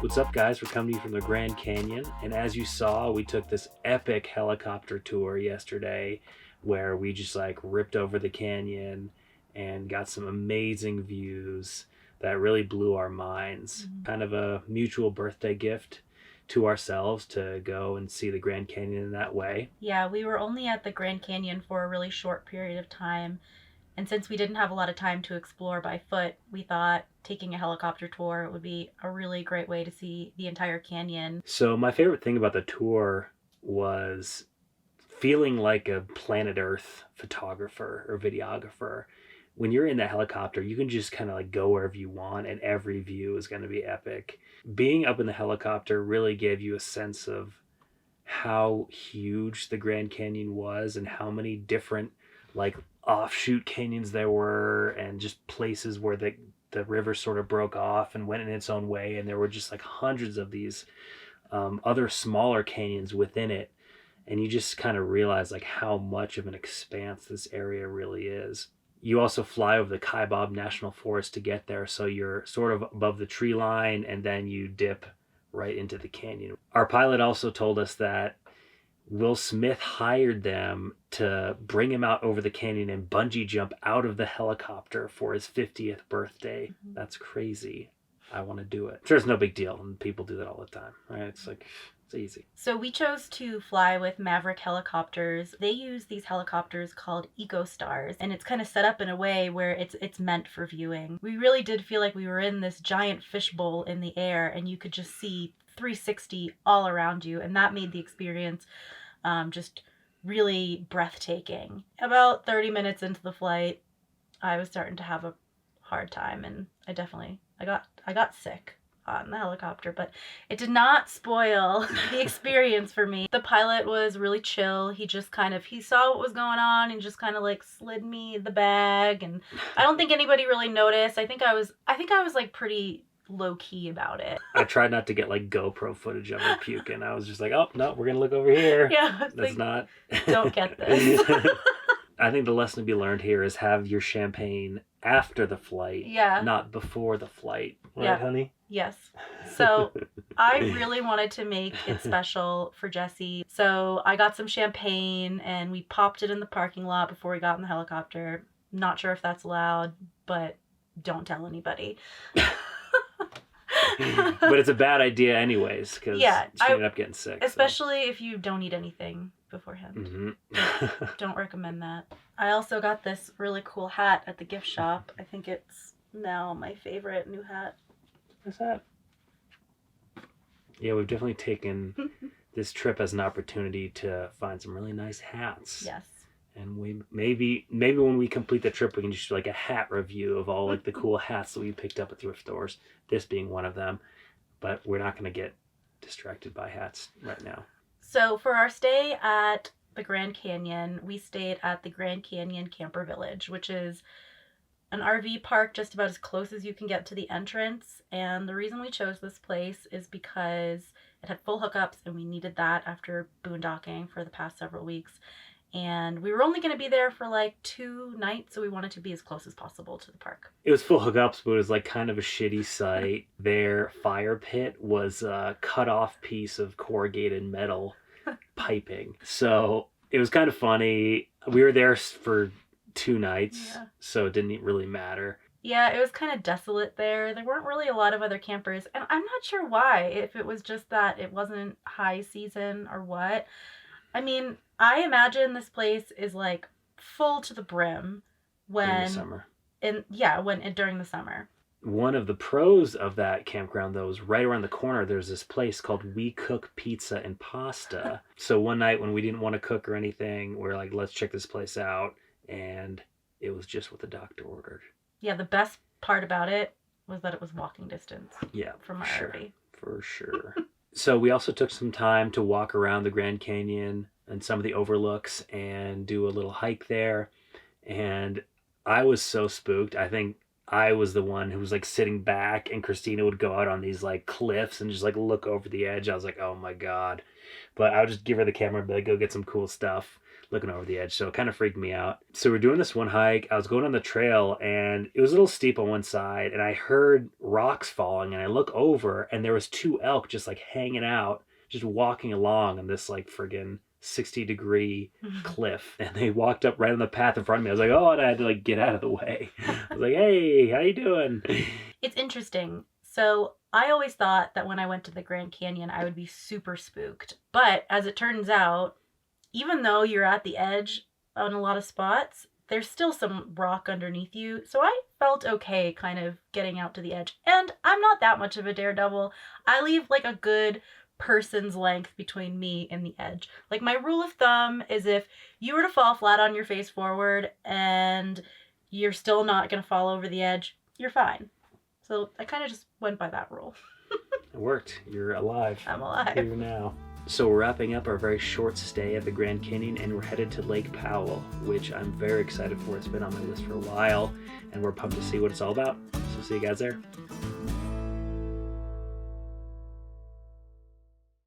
What's up, guys? We're coming to you from the Grand Canyon, and as you saw, we took this epic helicopter tour yesterday where we just like ripped over the canyon and got some amazing views that really blew our minds. Kind of a mutual birthday gift to ourselves to go and see the Grand Canyon in that way. Yeah, we were only at the Grand Canyon for a really short period of time. And since we didn't have a lot of time to explore by foot, we thought taking a helicopter tour would be a really great way to see the entire canyon. So my favorite thing about the tour was feeling like a planet Earth photographer or videographer. When you're in the helicopter, you can just kind of like go wherever you want and every view is going to be epic. Being up in the helicopter really gave you a sense of how huge the Grand Canyon was and how many different like offshoot canyons there were, and just places where the river sort of broke off and went in its own way, and there were just like hundreds of these other smaller canyons within it, and you just kind of realize like how much of an expanse this area really is. You also fly over the Kaibab National Forest to get there, so you're sort of above the tree line and then you dip right into the canyon. Our pilot also told us that Will Smith hired them to bring him out over the canyon and bungee jump out of the helicopter for his 50th birthday. That's crazy. I want to do it. Sure, it's no big deal, and people do that all the time, right? It's like, it's easy. So we chose to fly with Maverick Helicopters. They use these helicopters called EcoStars, and it's kind of set up in a way where it's meant for viewing. We really did feel like we were in this giant fishbowl in the air, and you could just see 360 all around you, and that made the experience just really breathtaking. About 30 minutes into the flight, I was starting to have a hard time, and I got sick on the helicopter, but it did not spoil the experience for me. The pilot was really chill. He just he saw what was going on and just kind of like slid me the bag, and I don't think anybody really noticed. I think I was like pretty low key about it. I tried not to get like GoPro footage of her puking. I was just like, oh no, we're gonna look over here. Yeah, that's like, not. Don't get this. I think the lesson to be learned here is have your champagne after the flight, not before the flight. Right, honey? Yes. So I really wanted to make it special for Jesse. So I got some champagne and we popped it in the parking lot before we got in the helicopter. Not sure if that's allowed, but don't tell anybody. But it's a bad idea anyways, because she ended up getting sick. Especially if you don't eat anything beforehand. Don't recommend that. I also got this really cool hat at the gift shop. I think it's now my favorite new hat. What's that? Yeah, we've definitely taken this trip as an opportunity to find some really nice hats. Yes. And we maybe when we complete the trip, we can just do like a hat review of all like the cool hats that we picked up at thrift stores, this being one of them. But we're not going to get distracted by hats right now. So for our stay at the Grand Canyon, we stayed at the Grand Canyon Camper Village, which is an RV park just about as close as you can get to the entrance. And the reason we chose this place is because it had full hookups and we needed that after boondocking for the past several weeks. And we were only going to be there for like 2 nights, so we wanted to be as close as possible to the park. It was full hookups, but it was like kind of a shitty site. Their fire pit was a cut off piece of corrugated metal piping. So it was kind of funny. We were there for 2 nights, Yeah. so it didn't really matter. Yeah, it was kind of desolate there. There weren't really a lot of other campers, and I'm not sure why, if it was just that it wasn't high season or what. I mean, I imagine this place is like full to the brim During the when summer. during the summer. One of the pros of that campground, though, is right around the corner. There's this place called We Cook Pizza and Pasta. So one night when we didn't want to cook or anything, we're like, let's check this place out. And it was just what the doctor ordered. Yeah, the best part about it was that it was walking distance Yeah, from our sure. RV. For sure. So we also took some time to walk around the Grand Canyon and some of the overlooks and do a little hike there. And I was so spooked. I think I was the one who was like sitting back, and Christina would go out on these like cliffs and just like look over the edge. I was like, oh my God. But I would just give her the camera and be like, go get some cool stuff looking over the edge. So it kind of freaked me out. So we're doing this one hike. I was going on the trail, and it was a little steep on one side, and I heard rocks falling, and I look over, and there was 2 elk just like hanging out, just walking along on this like friggin' 60-degree cliff, and they walked up right on the path in front of me. I was like, oh, and I had to like get out of the way. I was like, hey, how you doing? It's interesting. So I always thought that when I went to the Grand Canyon, I would be super spooked. But as it turns out, even though you're at the edge on a lot of spots, there's still some rock underneath you. So I felt okay kind of getting out to the edge. And I'm not that much of a daredevil. I leave like a good person's length between me and the edge. Like, my rule of thumb is if you were to fall flat on your face forward and you're still not going to fall over the edge, you're fine. So I kind of just went by that rule. It worked. You're alive. I'm alive. Here now. So we're wrapping up our very short stay at the Grand Canyon, and we're headed to Lake Powell, which I'm very excited for. It's been on my list for a while, and we're pumped to see what it's all about. So see you guys there.